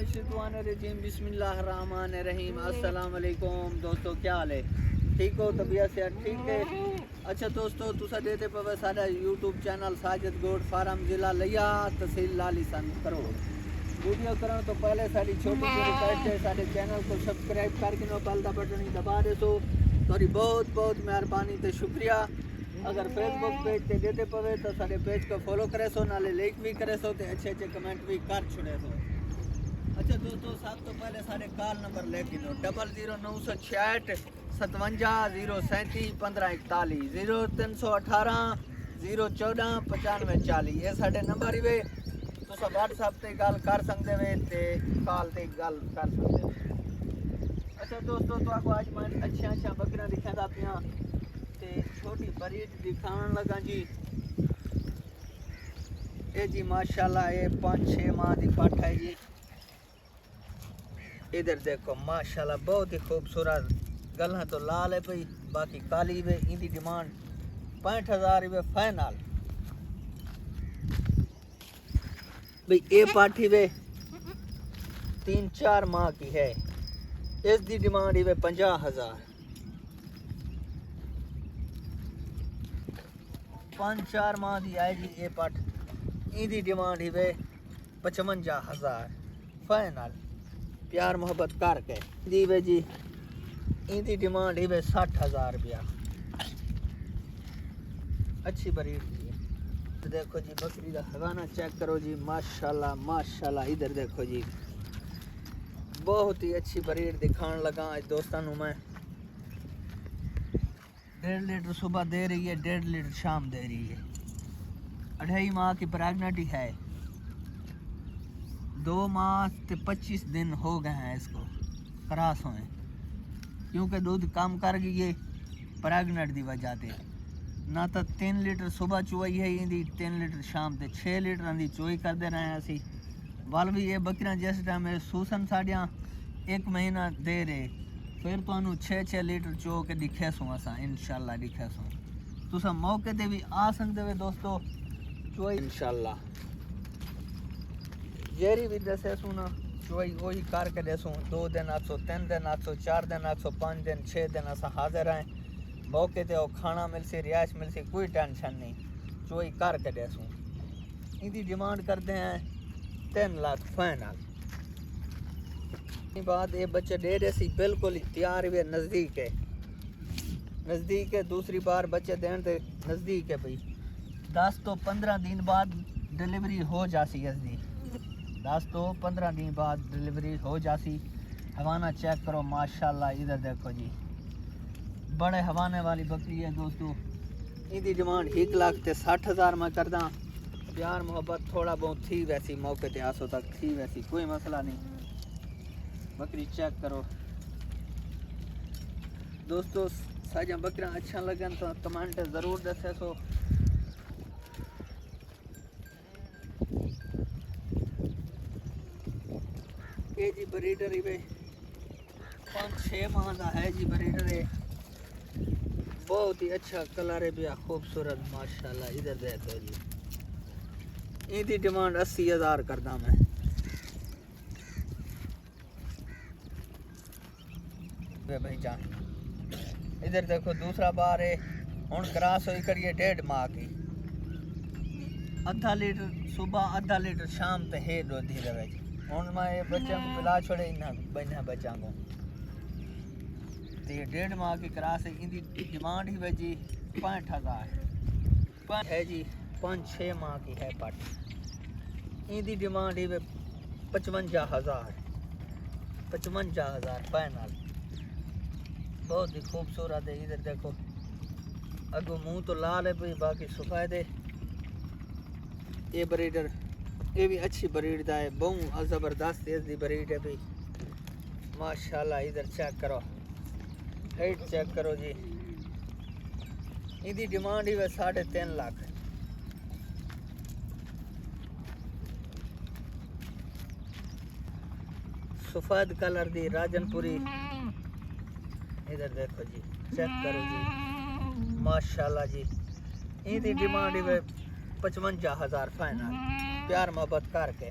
मिनश्शैतानिर्रजीम बिस्मिल्लाहिर्रहमानिर्रहीम। अस्सलाम वालेकुम दोस्तों, क्या हाल है? ठीक हो? तबीयत से ठीक है? अच्छा दोस्तों, तुसा देते पवे साडा यूट्यूब चैनल साजिद गोड फार्म जिला लिया तहसील लालीसन करो। वीडियो करने तो पहले साड़ी छोटी सी रिक्वेस्ट है, साडे चैनल को सब्सक्राइब करके नो बेल दा बटन ही दबा दे सो थोड़ी बहुत बहुत मेहरबानी ते शुक्रिया। अगर फेसबुक पेज पे देते पवे तो सारे पेज को फॉलो करे सो, नाले लाइक भी करे सो, ते अच्छे अच्छे कमेंट भी कर छुड़े सो। अच्छा दोस्तों, सब तो पहले सारे कॉल नंबर लेके दो 00966 57 037 1541 0318 014 95 40। ये साढ़े नंबर ही वे तुस व्हाट्सएप ते गल कर सकते वे ते कॉल ते गल कर सकते वे। अच्छा दोस्तों, तो आपको आज मैं अच्छा बकरियां दिखाता पियां ते छोटी बरीड दिखाने लगा जी। ये जी माशाल्लाह ये 5-6 माह की पट है जी। इधर देखो माशाल्लाह बहुत ही खूबसूरत, गल्ला तो लाल है भाई, बाकी काली वे। इनकी डिमांड 65,000 रुपये फाइनल भाई। ये पाठी वे 3-4 माह की है, इसकी डिमांड ही वे 50,000। 5-4 माह की आएगी ये पट, इनकी डिमांड ही वे 55,000 फाइनल प्यार मोहब्बत करके दी वे जी। इनकी डिमांड ही वे 60,000 रुपया। अच्छी बरीड दी है। तो देखो जी बकरी का हवाना चेक करो जी, माशाल्लाह माशाल्लाह। इधर देखो जी बहुत ही अच्छी बरीड दिखाने लगा आज दोस्तों मैं। 1.5 लीटर सुबह दे रही है, 1.5 लीटर शाम दे रही है। 2.5 माह की प्रेगनेंट है, 2 माह ते 25 दिन हो गए हैं इसको क्रॉस हुए, क्योंकि दूध कम कर गई है प्रेगनेंट की वजह से। ना तो 3 लीटर सुबह चुवाई है इनकी, 3 लीटर शाम ते 6 लीटर की चुवाई करते रहे हैं असी। वल भी ये बकरियां जिस टाइम सूसन साड़ियाँ 1 महीना दे रहे, फिर तो 6-6 लीटर चो के दिखे सो असा इंशाल्लाह दिखे सो। तुस मौके ते भी आ सकते हो दोस्तों चुवाई इंशाल्लाह। जेरी भी दसे सुना चुवाई वही करके देसो। 2 दिन आसो, 3 दिन आसो, 4 दिन आसो, 5 दिन 6 दिन असा हाजिर हैं। मौके ते खाना मिलसी, रिहाइश मिलसी, कोई टेंशन नहीं, चुवाई करके देसो। इनकी डिमांड करते हैं 3 लाख फाइनल। बाद ये बच्चे दे रहे सी बिल्कुल ही तैयार हुए, नज़दीक है। दूसरी बार बच्चे देने ते नज़दीक है भाई। 10 तो 15 दिन बाद डिलीवरी हो जासी इसकी, 10 तो 15 दिन बाद डिलीवरी हो जासी। हवाना चेक करो माशाल्लाह। इधर देखो जी बड़े हवाने वाली बकरी है दोस्तों। इनकी डिमांड 1,60,000 मैं करदा। प्यार मोहब्बत थोड़ा बहुत थी वैसी, मौके ते आसो तक थी वैसी, कोई मसला नहीं। बकरी चेक करो दोस्तों। साजा बकरियां अच्छा लगन तो कमेंट ज़रूर दसे सो। ये जी ब्रीडर ही 5-6 माह का है जी ब्रीडर है। बहुत ही अच्छा कलर है भैया, खूबसूरत माशाल्लाह। इधर देखो जी इनकी डिमांड 80,000 करदा मैं। भाई जान इधर देखो दूसरा बार है, हुन क्रॉस हुई करिए 1.5 माह की। 1/2 लीटर सुबह 1/2 लीटर शाम पे है दूध ही रहे। हुन मैं ये बच्चे को पिला छोड़े इन्हें बच्चा को। तो ये 1.5 माह की क्रॉस है। इनकी डिमांड ही है जी 65,000 है जी। 5-6 माह की है पट। इनकी डिमांड ही 55,000 फाइनल। बहुत ही खूबसूरत है। इधर देखो अगो मुंह तो लाल है भाई, बाकी सफेद है। ये ब्रीडर ये भी अच्छी ब्रीड का है, बहुत ज़बरदस्त इसकी ब्रीड है भाई माशाल्लाह। इधर चेक करो, हाइट चेक करो जी। इनकी डिमांड ही 3.5 लाख। सफेद कलर दी राजनपुरी। इधर देखो जी चेक करो जी माशाल्लाह जी। इनकी डिमांड ही 55,000 फाइनल प्यार मोहब्बत करके।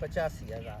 85,000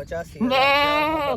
85,000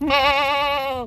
3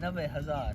90,000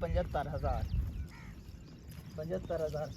75,000